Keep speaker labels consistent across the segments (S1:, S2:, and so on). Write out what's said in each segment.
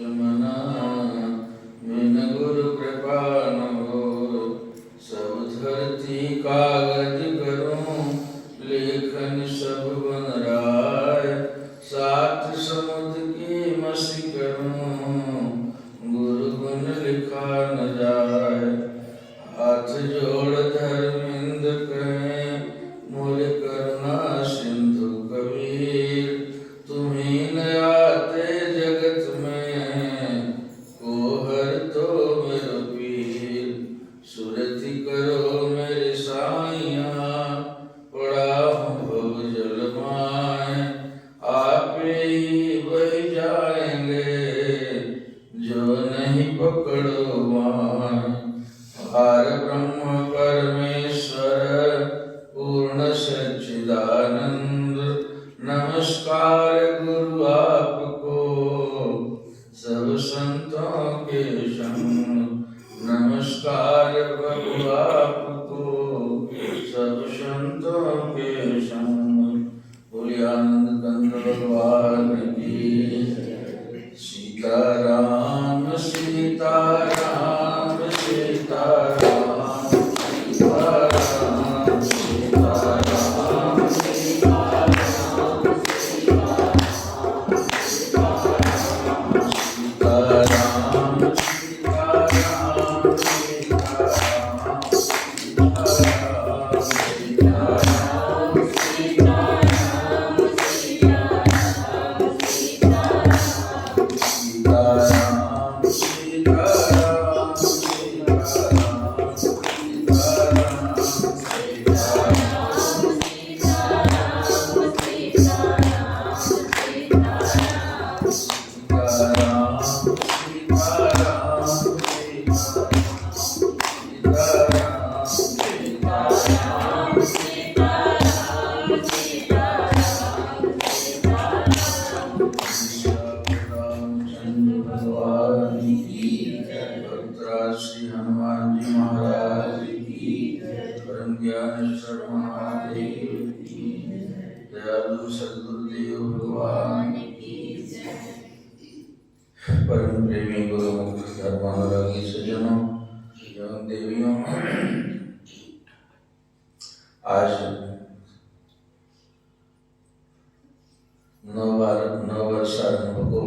S1: मना बिन गुरु कृपा न हो। सब धरती कागज करूं, लेखन सब बन राय। सात समुद्र की मसी करूं, गुरु गुण लिखा न जाए। हाथ जोड़ धर्मिंद कहें, मोर करुणा सिंधु कबीर। तुम्हीं न आते जगत में, को हर तो मेरे पीर। सुरति करो मेरे साइया, पड़ा हूँ भव जल माए। आपे ही बह जाएंगे, जो नहीं पकड़ो माए। पार ब्रह्म परमेश्वर, पूर्ण सच्चिदानंद। नमस्कार गुरु आपको, सब संतों के संग। नमस्कार प्रभु आपको, सब संतों के संग। बोलिए आनंद कंद भगवान की। सीताराम सीताराम सीताराम सीताराम सीताराम सीताराम सीताराम श्री हनुमान जी महाराज की। परम ज्ञानेश्वर महादेव की। दयालु सद्गुरुदेव भगवान की। परम प्रेमी गुरुमुख धर्मानुरागी सज्जनों एवं देवियों, आज नववर्षारंभ को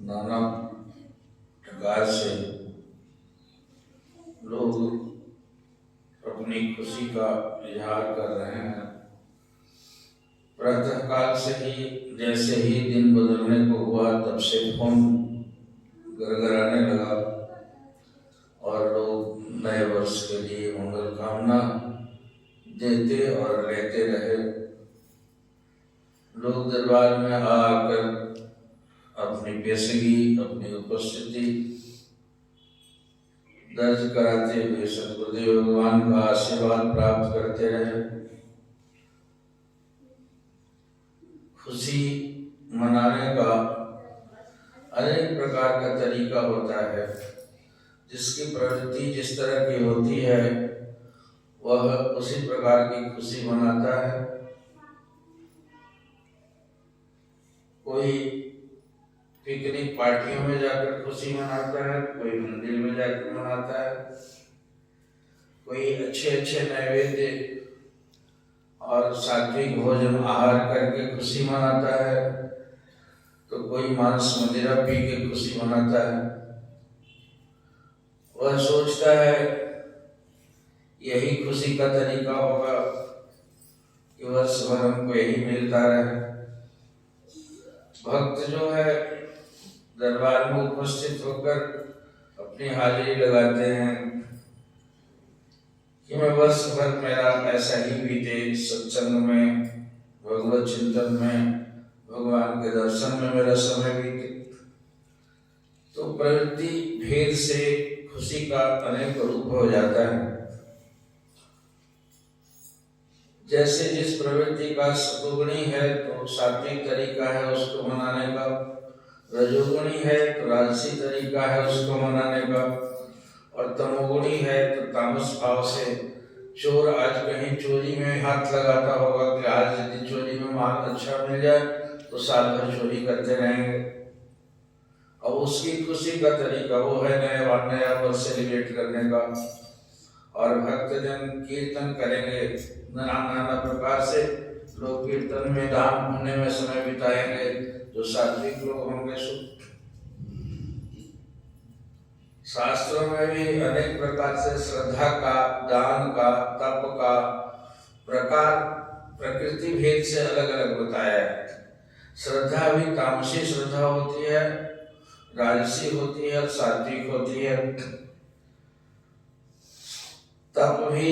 S1: नाना प्रकार से लोग अपनी खुशी का इजहार कर रहे हैं। प्रातः काल से ही जैसे ही दिन बदलने को हुआ, तब से फोन गड़गड़ाने लगा और लोग नए वर्ष के लिए मंगल कामना देते और लेते रहे। लोग दरबार में आकर अपनी पेशगी, अपनी उपस्थिति दर्ज कराते हुए सद्गुरुदेव भगवान का आशीर्वाद प्राप्त करते रहे। खुशी मनाने का अनेक प्रकार का तरीका होता है। जिसकी प्रवृत्ति जिस तरह की होती है, वह उसी प्रकार की खुशी मनाता है। कोई पिकनिक पार्टियों में जाकर खुशी मनाता है, कोई मंदिर में जाकर मनाता है, कोई अच्छे अच्छे नैवेद्य और सात्विक भोजन आहार करके खुशी मनाता है, तो कोई मांस मदिरा पी के खुशी मनाता है। वह सोचता है यही खुशी का तरीका होगा कि वर्ष भर हमको यही मिलता रहे। भक्त जो है दरबार में उपस्थित होकर अपनी हाजिरी लगाते हैं कि मैं वर्ष भर मेरा ऐसा ही बीते, सत्संग में, भगवत चिंतन में, भगवान के दर्शन में मेरा समय बीते। तो प्रवृत्ति भेद से खुशी का अनेक रूप हो जाता है। जैसे जिस प्रवृत्ति का सतुगुणी है तो सात्विक तरीका है उसको मनाने का, रजोगुणी है तो राजसी तरीका है उसको मनाने का, और तमोगुणी है तो तामस भाव से चोर आज कहीं चोरी में हाथ लगाता होगा कि आज यदि चोरी में माल अच्छा मिल जाए तो तो साल भर चोरी करते रहेंगे। अब उसकी खुशी का तरीका वो है नया वर्ष सेलिब्रेट करने का। और भक्तजन कीर्तन करेंगे, नाना प्रकार से लोग कीर्तन में धाम होने में समय बिताएंगे। जो सात्विक लोग होंगे शास्त्रों में भी अनेक प्रकार से श्रद्धा का, दान का, तप का प्रकार प्रकृति भेद से अलग अलग बताया है। श्रद्धा भी तामसी श्रद्धा होती है, राजसी होती है और सात्विक होती है। तप भी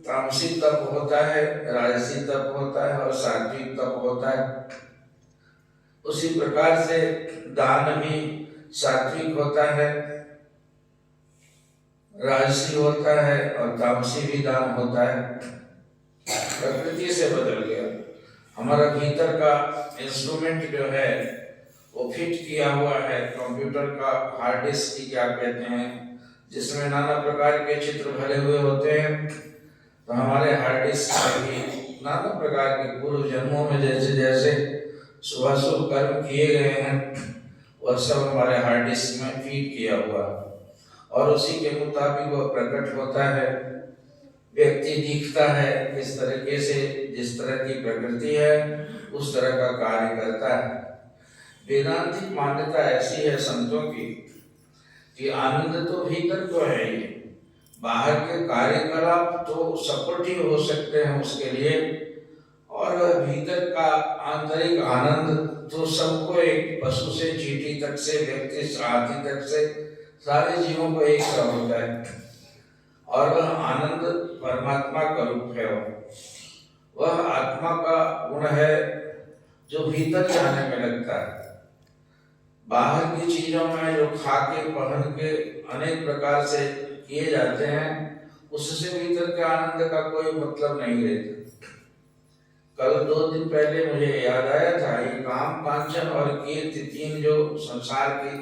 S1: तामसी तप होता है, राजसी तप होता है और सात्विक तप होता है। उसी प्रकार से दान भी सात्विक होता है, राजसी होता है और तामसी भी दान होता है। प्रकृति से बदल गया। हमारा भीतर का इंस्ट्रूमेंट जो है वो फिट किया हुआ है कंप्यूटर का हार्ड डिस्क की क्या कहते हैं, जिसमें नाना प्रकार के चित्र भरे हुए होते हैं। तो हमारे हार्ड डिस्क में भी नाना प्रकार के पूर्व जन्मों में जैसे जैसे शुभ कर्म किए गए हैं वह सब हमारे हार्ड डिस्क में फीड किया हुआ और उसी के मुताबिक वह प्रकट होता है। व्यक्ति दिखता है इस तरीके से, जिस तरह की प्रकृति है उस तरह का कार्य करता है। वेदांतिक मान्यता ऐसी है संतों की कि आनंद तो भीतर को है ही, बाहर के कार्यकलाप तो सपोर्ट ही हो सकते हैं उसके लिए, और भीतर का आंतरिक आनंद तो सबको, एक पशु से चींटी तक से व्यक्ति से हाथी तक से सारे जीवों को एक सा होता है। और वह आनंद परमात्मा का रूप है। वह आत्मा का गुण है जो भीतर जाने में लगता है। बाहर की चीजों में जो खा के पहन के अनेक प्रकार से किए जाते हैं उससे भीतर के आनंद का कोई मतलब नहीं रहता। कल 2 दिन पहले मुझे याद आया था, ये काम, कांचन और कीर्ति, तीन जो संसार की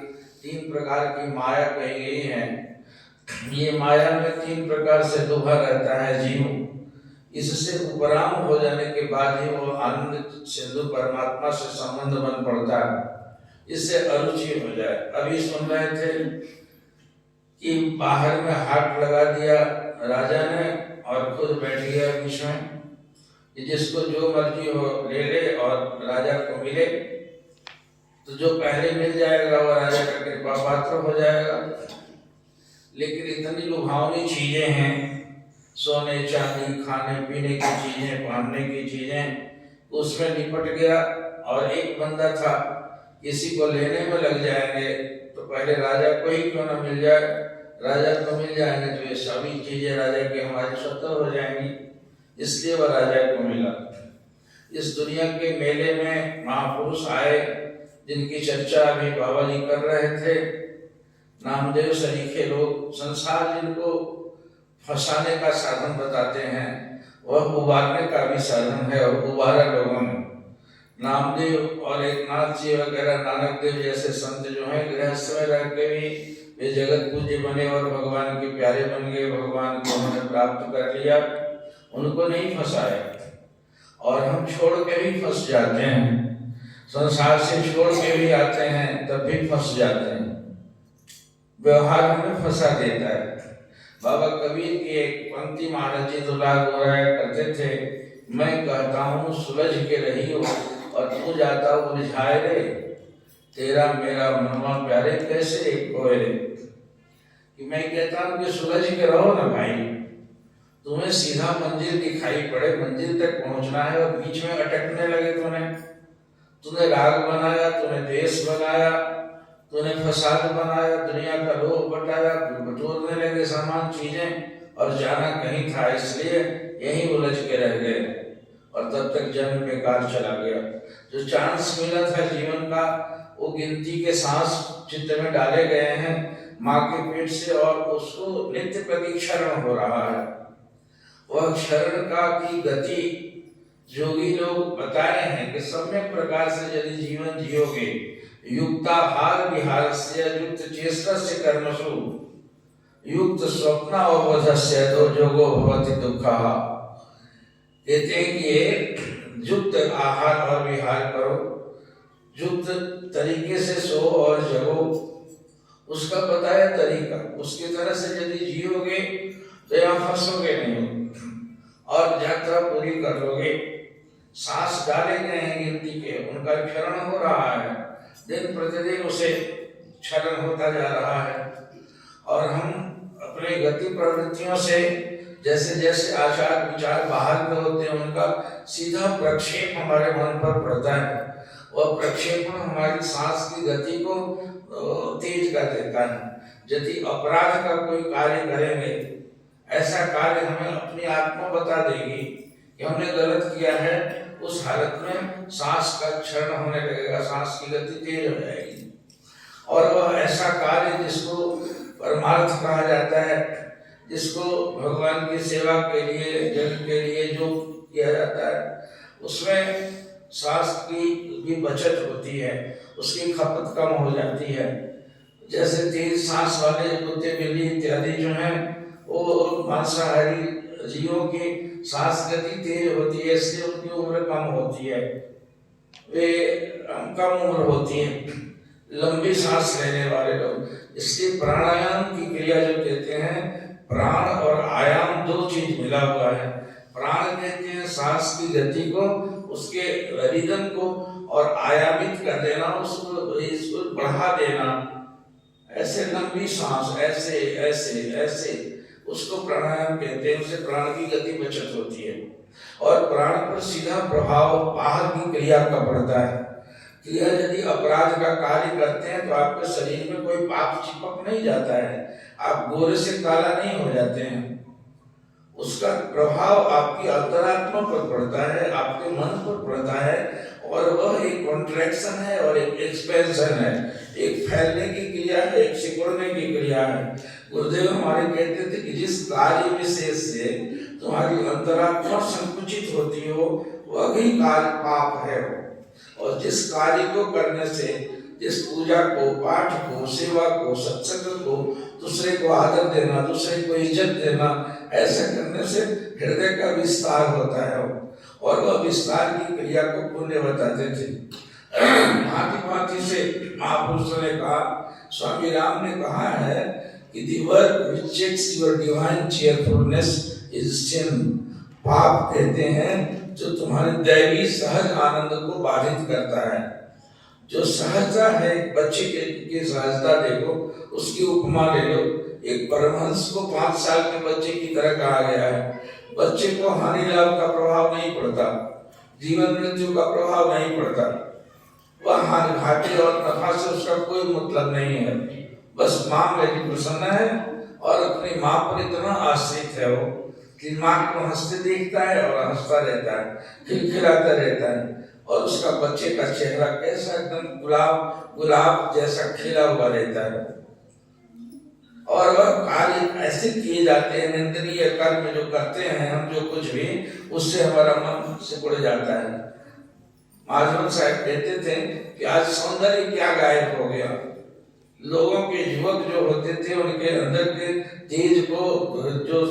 S1: 3 प्रकार की माया कही गई है, ये माया में 3 प्रकार से डूबा रहता है जीव। इससे उपराम हो जाने के बाद ही वो आनंद सिंधु परमात्मा से संबंध बन पड़ता है, इससे अरुचि हो जाए। अभी सुन रहे थे कि बाहर में हाथ लगा दिया राजा ने और खुद बैठ गया बीच में, जिसको जो मर्जी हो ले ले और राजा को मिले, तो जो पहले मिल जाएगा वो राजा का कृपा पात्र हो जाएगा। लेकिन इतनी लुभावनी चीजें हैं, सोने चांदी, खाने पीने की चीजें, पहनने की चीजें, उसमें निपट गया। और एक बंदा था, किसी को लेने में लग जाएंगे तो पहले राजा को ही क्यों ना मिल जाए, राजा को मिल जाएंगे तो ये सभी चीजें राजा की हमारी स्वतः हो जाएंगी, इसलिए वह राजा को मिला। इस दुनिया के मेले में महापुरुष आए जिनकी चर्चा अभी बाबा जी कर रहे थे, नामदेव सरीखे लोग, संसार जिनको फंसाने का साधन बताते हैं वह उबारने का भी साधन है, और उबारा लोगों ने। नामदेव और एकनाथ जी वगैरह, नानक देव जैसे संत जो हैं गृहस्थ में रह के भी वे जगत पूज्य बने और भगवान के प्यारे बन गए, भगवान को उन्होंने प्राप्त कर लिया, उनको नहीं फंसाया। और हम छोड़ के भी फंस जाते हैं, संसार से छोड़ के भी आते हैं तब भी फंस जाते हैं, व्यवहार हमें फंसा देता है। बाबा कबीर की एक पंक्ति महाराज जी दोहराया करते थे, मैं कहता हूँ सुलझ के रही हो और तू जाता उलझाए रे, तेरा मेरा मनवा प्यारे कैसे एक होए रे। कि मैं कहता हूँ कि सुलझ के रहो ना भाई, तुम्हें सीधा मंजिल दिखाई पड़े, मंजिल तक पहुंचना है और बीच में अटकने लगे तूने राग बनाया, तूने देश बनाया, तूने फसाद बनाया, दुनिया का लोभ बटाया, बटोरने लगे सामान चीजें और जाना कहीं था, इसलिए यहीं उलझ के रह गए और तब तक जन्म बेकार चला गया। जो चांस मिला था जीवन का वो गिनती के सांस चित्त में डाले गए हैं माँ के पेट से, और उसको नित्य प्रतीक्षण हो रहा है। वह क्षरण का की गति जोगी लोग बताए हैं कि सम्यक प्रकार से यदि जीवन जियोगे, युक्ताहार विहारस्य युक्त चेष्टस्य कर्मसु युक्त स्वप्नावबोधस्य तो जोगो भवति दुःखः। कहते हैं कि युक्त आहार और विहार करो, युक्त तरीके से सो और जगो, उसका बताया तरीका, उसकी तरह से यदि जियोगे तो यहाँ फंसोगे नहीं और यात्रा पूरी कर लोगे। सांस डाले गए हैं गिनती के, उनका क्षरण हो रहा है, दिन प्रतिदिन उसे क्षरण होता जा रहा है। और हम अपने गति प्रवृत्तियों से जैसे जैसे आचार विचार बाहर के होते हैं, उनका सीधा प्रक्षेप हमारे मन पर पड़ता है। वह प्रक्षेपण हमारी सांस की गति को तेज कर देता है। यदि अपराध का कोई कार्य करेंगे, ऐसा कार्य हमें अपनी आत्मा बता देगी कि हमने गलत किया है, उस हालत में सांस का क्षरण होने लगेगा, सांस की गति तेज हो जाएगी। और वह ऐसा कार्य जिसको परमार्थ कहा जाता है, जिसको भगवान की सेवा के लिए, जन के लिए जो किया जाता है, उसमें सांस की भी बचत होती है, उसकी खपत कम हो जाती है। जैसे तेज सांस वाले कुत्ते बिल्ली इत्यादि जो हैं, वो मांसाहारी जीवों की सांस गति तेज होती है, इसलिए उनकी उम्र कम होती है, वे कम उम्र होती है लंबी सांस लेने वाले लोग। इसलिए प्राणायाम की क्रिया जो कहते हैं, प्राण और आयाम दो चीज मिला हुआ है। प्राण कहते हैं सांस की गति को, उसके रिदम को, और आयामित कर देना, उसको इसको बढ़ा देना, ऐसे लंबी सांस, ऐसे ऐसे ऐसे, उसको प्राणायाम कहते हैं। उससे प्राण की गति बचत होती है और प्राण पर सीधा प्रभाव बाहर की क्रिया का पड़ता है। क्रिया यदि अपराध का कार्य करते हैं तो आपके शरीर में कोई पाप चिपक नहीं जाता है, आप गोरे से काला नहीं हो जाते हैं। उसका प्रभाव आपकी अंतरात्मा पर पड़ता है, आपके मन पर पड़ता है, और वह एक कॉन्ट्रैक्शन है और एक एक्सपेंशन है, एक फैलने की क्रिया है, एक सिकुड़ने की क्रिया है। गुरुदेव हमारे कहते थे कि जिस कार्य विशेष से तुम्हारी अंतरात्मा संकुचित होती हो, वही कार्य पाप है। और जिस कार्य को करने से, जिस पूजा को, पाठ को, सेवा को, सत्संग को, दूसरे को आदर देना, दूसरे को इज्जत देना, ऐसा करने से हृदय का विस्तार होता है, और वह विस्तार की क्रिया को पुण्य बताते थे। भांति भांति से महापुरुषों ने कहा, स्वामी राम ने कहा है कि the work which checks your divine cheerfulness is sin। पाप कहते हैं जो तुम्हारे दैवी सहज आनंद को बाधित करता है। जो सहजता है, बच्चे की सहजता देखो, उसकी उपमा ले लो। एक परमहंस को 5 साल के बच्चे की तरह कहा गया है। बच्चे को हानि लाभ का प्रभाव नहीं पड़ता, जीवन मृत्यु का प्रभाव नहीं पड़ता, वह हानि घाटे और नफा से उसका कोई मतलब नहीं है। बस माँ मेरी प्रसन्न है और अपनी माँ पर इतना आश्रित है वो कि माँ को हंसते देखता है और हंसता रहता है, खिलखिलाता रहता है, और उसका बच्चे का चेहरा कैसा एकदम गुलाब जैसा खिला हुआ रहता है। और वह कार्य ऐसे किए जाते हैं, निंदनीय कर्म जो करते हैं हम, जो कुछ भी, उससे हमारा मन सिकुड़ जाता है। महाजन साहब कहते थे कि आज सौंदर्य क्या गायब हो गया। लोगों के युवक जो होते थे, उनके अंदर के तेज को, जो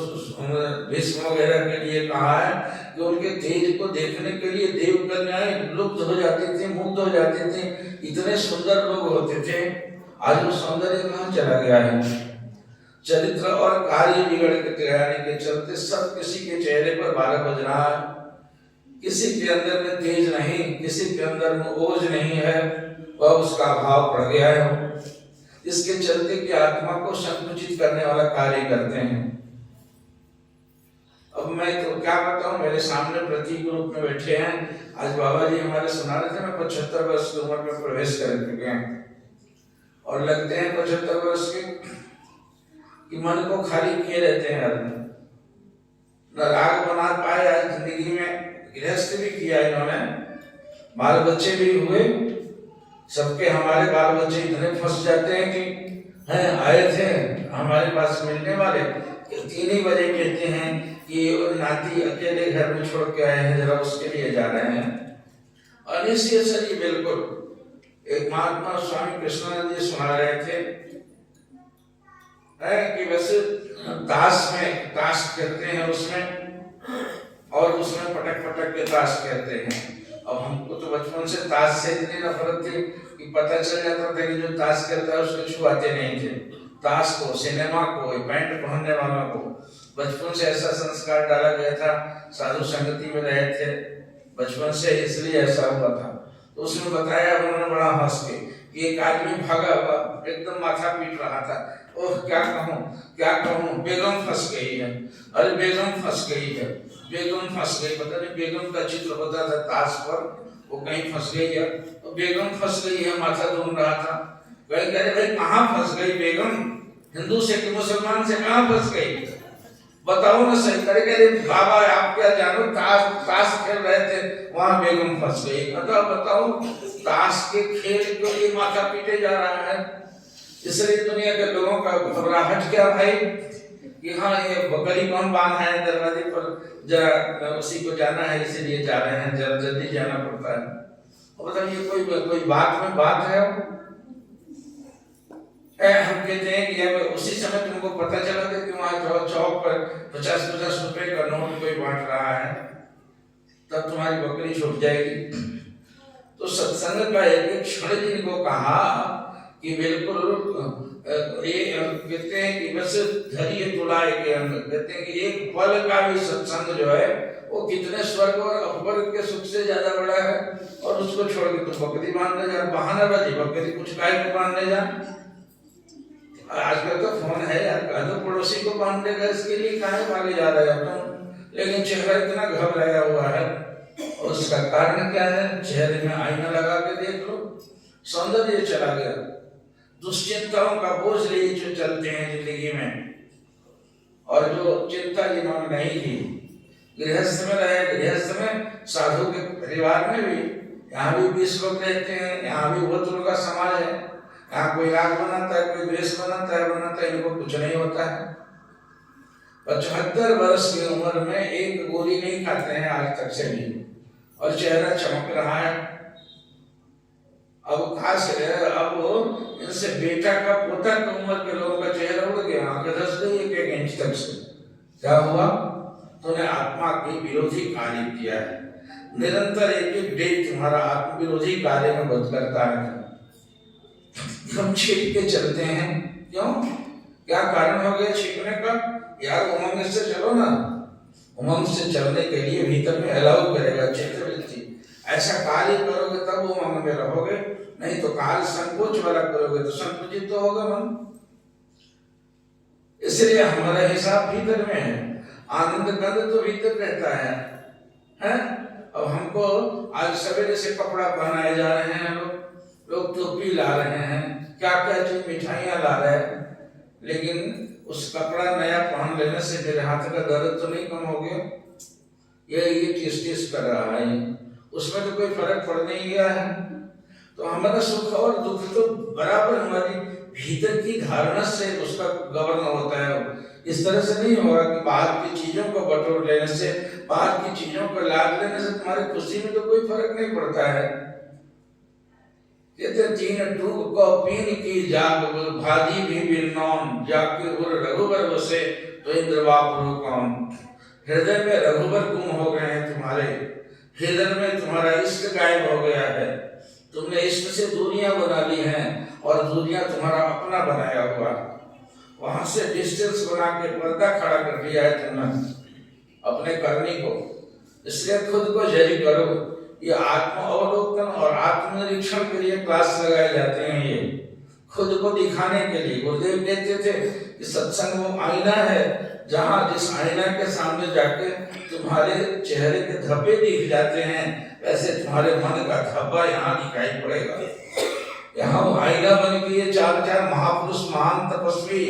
S1: भीष्म वगैरह के लिए कहा है कि उनके तेज को देखने के लिए देव कन्याएं लुप्त हो जाती थी, मुग्ध हो जाते थे, इतने सुंदर लोग होते थे। आज वो सौंदर्य कहाँ चला गया है? चरित्र और कार्य बिगड़ के चलते सब किसी के चेहरे पर 12 बज रहा है, किसी के अंदर में तेज नहीं, किसी के अंदर में ओज नहीं है, वह उसका भाव पड़ गया है। इसके चलते कि आत्मा को संकुचित करने वाला कार्य करते हैं। अब मैं तो क्या बताऊं, मेरे सामने प्रतीक रूप में बैठे हैं। आज बाबा जी हमारे सुना रहे थे, मैं 75 वर्ष की उम्र में प्रवेश कर चुके हैं और लगते हैं 75 वर्ष के, कि मन को खाली किए रहते हैं आदमी, न राग बना पाए आज जिंदगी में। गृहस्थ भी किया इन्होंने, बाल बच्चे भी हुए, सबके हमारे बाल बच्चे इतने फंस जाते हैं कि हैं आए थे हमारे पास मिलने वाले, 3 ही बजे कहते हैं कि नाती अकेले घर में छोड़ के आए हैं, जरा उसके लिए जा रहे हैं। अनिश्चय बिल्कुल। एक महात्मा स्वामी कृष्णानंद जी सुना रहे थे कि वैसे ताश में ताश कहते हैं उसमें, और उसमें पटक पटक के ताश कहते हैं, अब हमको तो बचपन से ताश से इतनी नफरत थी कि पता चल जाता था कि जो ताश खेलता है उसको छुआते नहीं थे। ताश को, सिनेमा को, पैंट पहनने वालों को बचपन से ऐसा संस्कार डाला गया था, साधु संगति में रहे थे बचपन से, इसलिए ऐसा हुआ था। तो उसमें बताया उन्होंने बड़ा हंस के कि एक आदमी भागा हुआ एकदम माथा पीट रहा था, ओह क्या कहूँ, बेगम फंस गई है, अरे बेगम फंस गई है, बेगम फंस गई। पता नहीं बेगम का चित्र होता था ताश पर, वो कहीं फंस गई है, तो बेगम फंस गई है, माथा ढूंढ रहा था। कहीं कह रहे भाई कहाँ फंस गई बेगम, हिंदू से कि मुसलमान से कहाँ फंस गई, बताओ ना सही। करे बाबा आप क्या जानो, ताश खेल रहे थे वहां बेगम फंस गई। बताओ ताश के खेल के लिए माथा पीटे जा रहा है। इसलिए दुनिया के लोगों का घबराहट क्या भाई कि हाँ ये बकरी कौन बांधा है दरवाजे पर, जरा उसी को जाना है इसलिए जा रहे हैं, जरा जल्दी जाना पड़ता है। और बताओ ये कोई बात में बात है। हम कहते हैं कि अब उसी समय तुमको पता चला कि वहां चौक पर 50-50 रुपए का नोट कोई बांट रहा है, तब तुम्हारी बकरी छूट जाएगी। तो सत्संग का एक क्षण जिनको कहा कि बिल्कुल ये कहते हैं कि बस धैर्य तुलाए के अंदर, कहते हैं कि एक पल का भी सत्संग जो है वो कितने स्वर्ग और अपवर्ग के सुख से ज्यादा बड़ा है। और उसको छोड़ के तुम बकरी बांधने जा, बहाना बाजी, बकरी कुछ गाय को बांधने जा। आजकल तो फोन है यार, तो पड़ोसी को बांध देगा, इसके लिए काहे भागे जा रहे हो तुम। लेकिन चेहरा इतना घबराया हुआ है, और उसका कारण क्या है, चेहरे में आईना लगा के देख लो, सौंदर्य चला गया। दुश्चिंताओं का बोझ लिए जो चलते हैं जिंदगी में, और जो चिंता जिन्होंने नहीं की, गृहस्थ में रहे, गृहस्थ में साधु के परिवार में भी, यहाँ भी 20 लोग रहते हैं, यहाँ भी बहुत का समाज है, यहाँ कोई राग बनाता है, कोई द्वेष बनाता है, इनको कुछ नहीं होता है। 75 वर्ष की उम्र में एक गोली नहीं खाते हैं आज तक से भी, और चेहरा चमक रहा है। अब खास अब इनसे बेटा का पोता की उम्र के लोगों का चेहरा उड़ गया, आंखें धस गई 1 इंच तक से। क्या हुआ? तूने आत्मा के विरोधी कार्य किया है। निरंतर एक डे तुम्हारा आत्म विरोधी कार्य में बद करता है। हम छिप के चलते हैं, क्यों? क्या कारण हो गया छिपने का? यार उमंग से चलो ना, उमंग से चलने के लिए भीतर में अलाउ करेगा चित्रवृत्ति। ऐसा कार्य करोगे तब उमंग में रहोगे, नहीं तो कार्य संकोच वाला करोगे तो संकुचित तो होगा मन। इसलिए हमारा हिसाब भीतर में है, आनंद गंध तो भीतर रहता है, हैं? अब हमको आज सवेरे से कपड़ा पहनाए जा रहे हैं, लोग टोपी ला रहे हैं, क्या क्या चीज मिठाइयां ला रहे हैं, लेकिन उस कपड़ा नया पहन लेने से मेरे हाथ का दर्द तो नहीं कम हो गया? ये टिस कर रहा है, उसमें तो कोई फर्क पड़ नहीं गया है। तो हमारा सुख और दुख तो बराबर हमारी भीतर की धारणा से उसका गवर्न होता है। इस तरह से नहीं होगा कि बाहर की चीजों को बटोर लेने से, बाहर की चीजों को लाद लेने से तुम्हारी खुशी में तो कोई फर्क नहीं पड़ता है। कहते 3 टूक को पीन की जाग भाजी भी बिरनौन, जाके उर रघुवर बसे तो इंद्र बापुरु कौन। हृदय में रघुवर गुम हो गए हैं तुम्हारे, हृदय में तुम्हारा इष्ट गायब हो गया है। तुमने इष्ट से दूरियां बना ली हैं, और दूरियां तुम्हारा अपना बनाया हुआ, वहां से डिस्टेंस बना के पर्दा खड़ा कर दिया है तुमने अपने करनी को। इसलिए खुद को जज करो। ये आत्म अवलोकन और आत्मनिरीक्षण के लिए क्लास लगाए जाते हैं, ये खुद को दिखाने के लिए। गुरुदेव कहते थे कि सत्संग वो आईना है, जहां जिस आईना के सामने जाके तुम्हारे चेहरे के धब्बे दिख जाते हैं, वैसे तुम्हारे मन का धब्बा यहाँ दिखाई पड़ेगा। यहाँ वो आईना बन के ये 4 महापुरुष, महान तपस्वी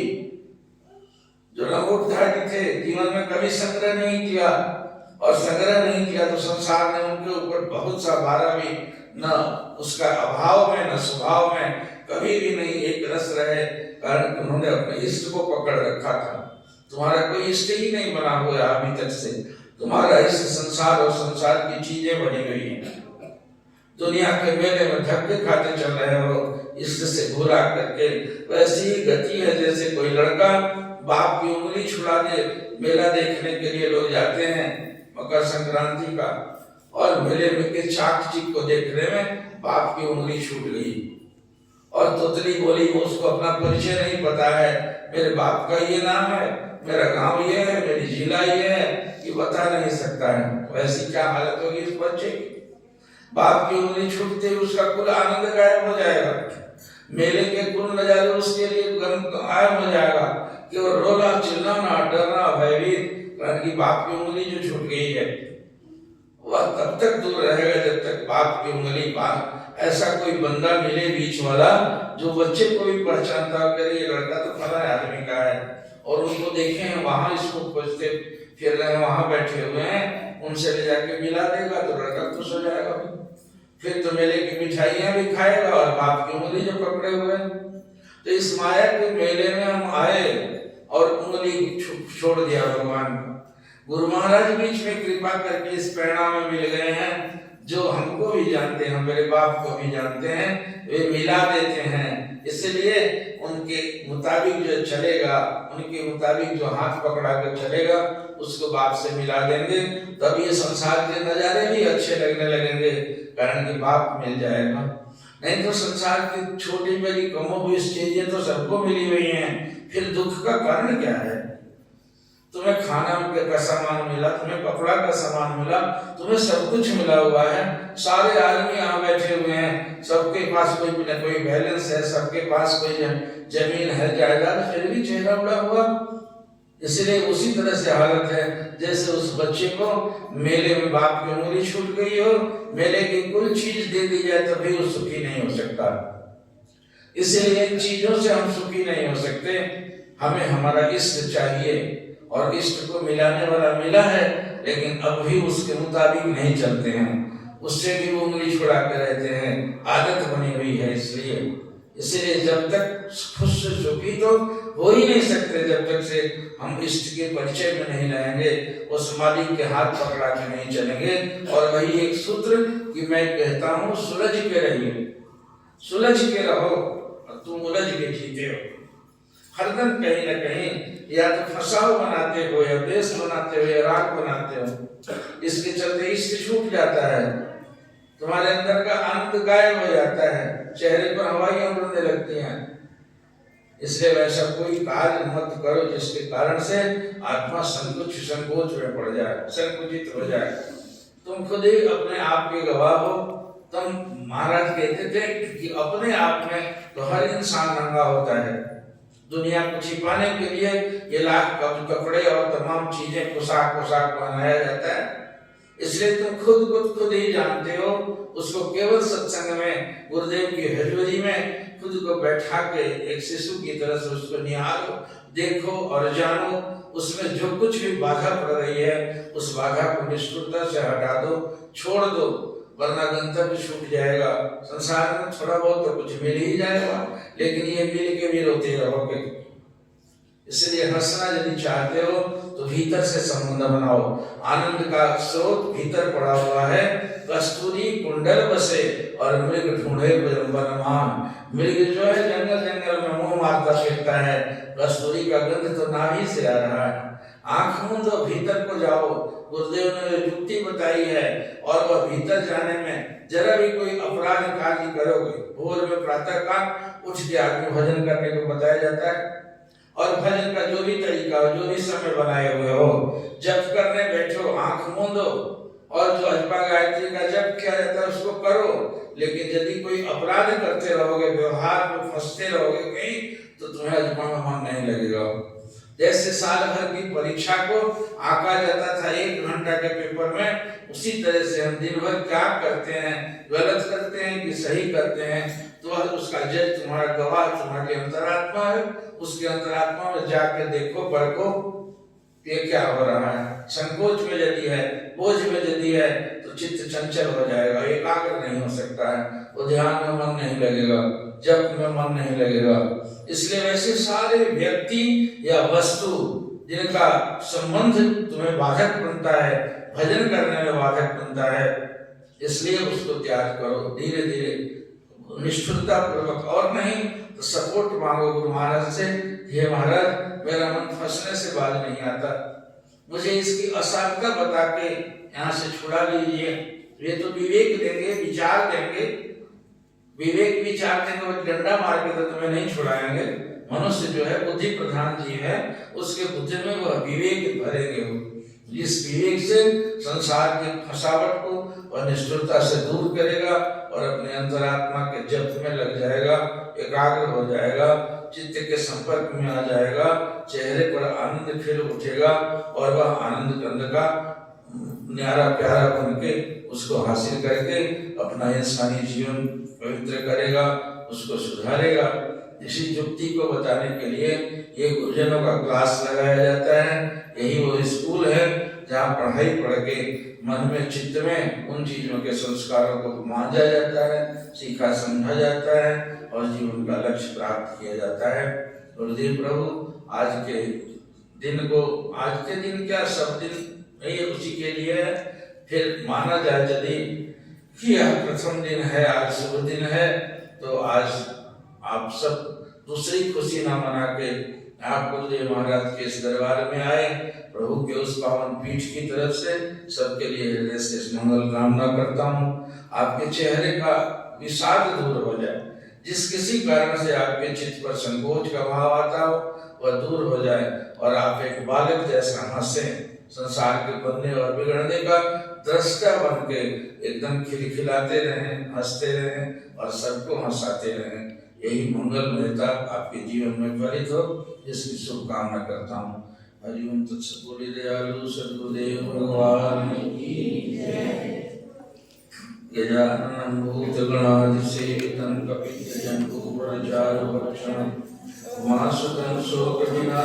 S1: जो लंगोटघाटी थे, जीवन में कभी संग्रह नहीं किया, और संग्रह नहीं किया तो संसार ने उनके ऊपर बहुत सा भारा भी, न उसका अभाव में न स्वभाव में कभी भी नहीं एक रस रहे, कारण उन्होंने अपने इष्ट को पकड़ रखा था। तुम्हारा कोई इष्ट ही नहीं बना हुआ अभी तक से, तुम्हारा इष्ट संसार और संसार की चीजें बनी हुई हैं। दुनिया के मेले में धक्के खाते चल रहे हो इष्ट से घुरा करके। वैसी ही गति है जैसे कोई लड़का बाप की उंगली छुड़ा दे। मेला देखने के लिए लोग जाते हैं मकर संक्रांति का, और मेले में के चाक चिक को देखने में बाप की उंगली छूट गई और तोतली बोली, वो उसको अपना परिचय नहीं पता है, मेरे बाप का ये नाम है, मेरा गांव ये है, मेरी जिला ये है, ये बता नहीं सकता है। तो ऐसी क्या हालत होगी इस बच्चे की? बाप की उंगली छूटते ही उसका कुल आनंद गायब हो जाएगा, मेले के कुल नजारे उसके लिए गायब हो जाएगा कि वो रोना चिल्लाना डरना भयभीत, कारण की बाप की उंगली जो छूट गई है वह तब तक दूर रहेगा जब तक बाप की उंगली ऐसा कोई बंदा मिले बीच वाला जो बच्चे को भी पहचानता हो, ये लड़का तो फला आदमी का है, और उनको देखे हैं वहां इसको खोजते फिर रहे वहां बैठे हुए हैं, उनसे ले जाके मिला देगा तो लड़का खुश हो जाएगा। फिर तो मेले की मिठाइयां भी खाएगा और बाप की उंगली जो पकड़े हुए हैं। तो इस माया के मेले में हम आए और उंगली छोड़ दिया भगवान को। गुरु महाराज बीच में कृपा करके इस प्रेरणा में मिल गए हैं, जो हमको भी जानते हैं, मेरे बाप को भी जानते हैं, वे मिला देते हैं। इसलिए उनके मुताबिक जो चलेगा, उनके मुताबिक जो हाथ पकड़ा कर चलेगा उसको बाप से मिला देंगे, तब ये संसार के नजारे भी अच्छे लगने लगेंगे, कारण कि बाप मिल जाएगा। नहीं तो संसार की छोटी बड़ी कमोबेश चीजें तो सबको मिली हुई हैं, फिर दुख का कारण क्या है? तुम्हें खाना का सामान मिला, तुम्हें कपड़ा का सामान मिला, तुम्हें सब कुछ मिला हुआ है, सारे आदमी यहाँ बैठे हुए हैं, सबके पास कोई न कोई बैलेंस है, सबके पास कोई जमीन है, जायदाद, फिर भी चेहरा उड़ा हुआ। इसलिए उसी तरह से हालत है जैसे उस बच्चे को मेले में बाप की उंगली छूट गई हो, मेले की कुल चीज दे दी जाए तभी वो सुखी नहीं हो सकता। इसलिए इन चीजों से हम सुखी नहीं हो सकते, हमें हमारा इष्ट चाहिए, और इष्ट को मिलाने वाला मिला है, लेकिन अब भी उसके मुताबिक नहीं चलते हैं, उससे भी वो उंगली छुड़ा के रहते हैं, आदत बनी हुई है। इसलिए जब तक खुद से सुखी तो हो ही नहीं सकते जब तक से हम इष्ट के परिचय में नहीं रहेंगे, उस मालिक के हाथ पकड़ा के नहीं चलेंगे। और वही एक सूत्र कि मैं कहता हूँ, सुलझ के रहिए, सुलझ के रहो, और तुम उलझ के जीते हो। हरदम कहीं न कहीं या तो फसाव बनाते हो, या देश बनाते हो, या राग बनाते हो, इसके चलते इष्ट छूट जाता है, तुम्हारे अंदर का आनंद गायब हो जाता है, चेहरे पर हवाइयां उड़ने लगती हैं। इसलिए वैसा कोई कार्य मत करो जिसके कारण से आत्मा संकोच में पड़ जाए, संकुचित हो जाए। तुम खुद ही अपने आप के गवाह हो। तुम महाराज कहते थे कि अपने आप में तो हर इंसान नंगा होता है, दुनिया को छिपाने के लिए ये लाख कपड़े और तमाम चीजें पोशाक पहनाया जाता है। इसलिए तुम खुद ही जानते हो, उसको केवल सत्संग में गुरुदेव की हजूरी में खुद को बैठा के एक शिशु की तरह से उसको निहारो, देखो और जानो, उसमें जो कुछ भी बाधा पड़ रही है उस बाधा को निष्ठुरता से हटा दो, छोड़ दो, वरना गंतव्य छूट जाएगा। संसार में थोड़ा बहुत तो कुछ मिल ही जाएगा, लेकिन ये मिल के भी रोते रहोगे। इसलिए हंसना यदि चाहते हो तो भीतर से संबंध बनाओ। आनंद का स्रोत भीतर पड़ा हुआ है। कस्तूरी कुंडल बसे और मृग ढूंढे वनमान। मृग जो है जंगल जंगल में मुंह मारता फिरता है, कस्तूरी का गंध तो नाभि से आ रहा है। आंख मूंदो, भीतर को जाओ। गुरुदेव ने युक्ति बताई है, और वह भीतर जाने में जरा भी कोई अपराध कार्य करोगे, भोर में प्रातः काल उठ के आदमी भजन करने को बताया जाता है, और भजन का जो भी तरीका हो, जो भी समय बनाए हुए हो, जप करने बैठो, आंख मूंदो, और जो अजपा गायत्री का जप किया जाता है उसको करो। लेकिन यदि कोई अपराध करते रहोगे, व्यवहार में फंसते रहोगे कहीं, तो तुम्हें अजपा में मन नहीं लगेगा। जैसे साल भर की परीक्षा को आंका जाता था 1 घंटा के पेपर में, उसी तरह से हम दिन भर क्या करते हैं, गलत करते हैं कि सही करते हैं, तो उसका जज तुम्हारा गवाह तुम्हारी अंतरात्मा है। उसके अंतरात्मा में जाकर देखो, परखो ये क्या हो रहा है। संकोच में यदि है, बोझ में यदि है, तो चित्त चंचल हो जाएगा, एकाग्र नहीं हो सकता है, वो ध्यान में मन नहीं लगेगा, जप में मन नहीं लगेगा। इसलिए वैसे सारे व्यक्ति या वस्तु जिनका संबंध तुम्हें बाधक बनता है, भजन करने में बाधक बनता है, इसलिए उसको त्याग करो धीरे धीरे, निष्ठुरता पूर्वक। और नहीं तो सपोर्ट मांगो गुरु महाराज से, हे महाराज मेरा मन फंसने से बाज नहीं आता, मुझे इसकी असारता बता के यहाँ से छुड़ा लीजिए, ये तो विवेक देंगे, विचार देंगे, विवेक विचार देंगे, वो डंडा मार के तो तुम्हें नहीं छुड़ाएंगे। मनुष्य जो है बुद्धि प्रधान जीव है, उसके बुद्धि में वह विवेक भरेंगे। इस विवेक से संसार की फसावट को और निष्ठुरता से दूर करेगा और अपने अंतरात्मा के जप में लग जाएगा, एकाग्र हो जाएगा, चित्त के संपर्क में आ जाएगा, चेहरे पर आनंद खिल उठेगा और वह आनंद कंद का न्यारा प्यारा बन के उसको हासिल करके अपना इंसानी जीवन पवित्र करेगा, उसको सुधारेगा। इसी युक्ति को बताने के लिए ये गुरुजनों का क्लास लगाया जाता है। यही वो स्कूल है जहाँ पढ़ाई पढ़ के मन में, चित्त में उन चीजों के संस्कारों को मांझा जाता है, सीखा समझा जाता है और जीवन का लक्ष्य प्राप्त किया जाता है। गुरुदेव प्रभु आज के दिन को, आज के दिन क्या सब दिन नहीं, उसी के लिए फिर माना जाए यदि कि यह प्रथम दिन है, आज शुभ दिन है, तो आज आप सब दूसरी खुशी ना मना के आप गुरुदेव महाराज के इस दरबार में आए। प्रभु के उस पावन पीठ की तरफ से सबके लिए हृदय से मंगल कामना करता हूँ। आपके चेहरे का विषाद दूर हो जाए, जिस किसी कारण से आपके चित्त पर संकोच का भाव आता हो वह दूर हो जाए और आप एक बालक जैसा हंसे, संसार के बनने और बिगड़ने का दृष्टा बन के एकदम खिलखिलाते रहें, हंसते रहें और सबको हंसाते रहें। यही मंगलमयता आपके जीवन में फलित हो, इसकी शुभकामना करता हूँ। हरि ओम तत्सत। बोले दयालु सद्गुरुदेव भगवान की जय। गजाननं भूतगणाधिसेवितं कपित्थजम्बूफलचारुभक्षणं उमासुतं शोकविनाशनं